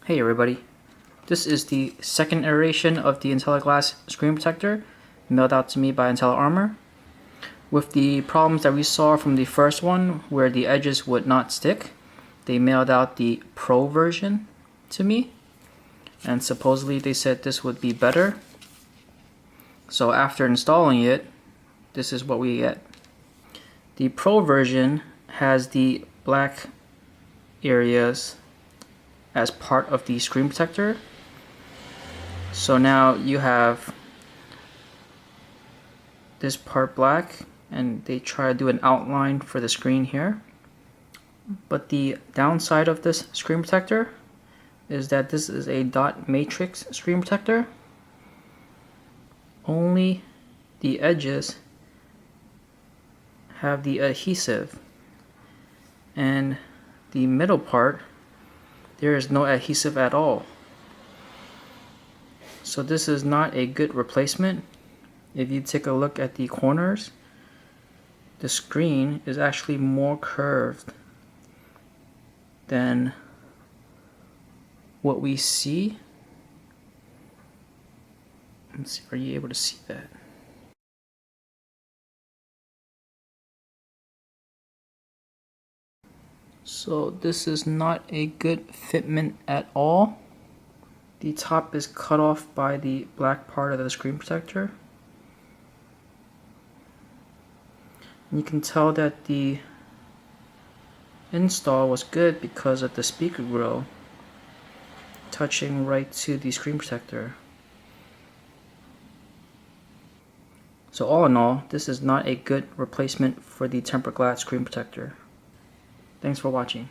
Hey everybody, this is the second iteration of the IntelliGLASS screen protector mailed out to me by IntelliArmor. With the problems that we saw from the first one where the edges would not stick, they mailed out the Pro version to me, and supposedly they said this would be better. So after installing it, this is what we get. The Pro version has the black areas as part of the screen protector. So now you have this part black, and they try to do an outline for the screen here. But the downside of this screen protector is that this is a dot matrix screen protector. Only the edges have the adhesive, and the middle part, there is no adhesive at all. So this is not a good replacement. If you take a look at the corners, the screen is actually more curved than what we see. Let's see, are you able to see that? So this is not a good fitment at all. The top is cut off by the black part of the screen protector. You can tell that the install was good because of the speaker grill touching right to the screen protector. So all in all, this is not a good replacement for the tempered glass screen protector. Thanks for watching.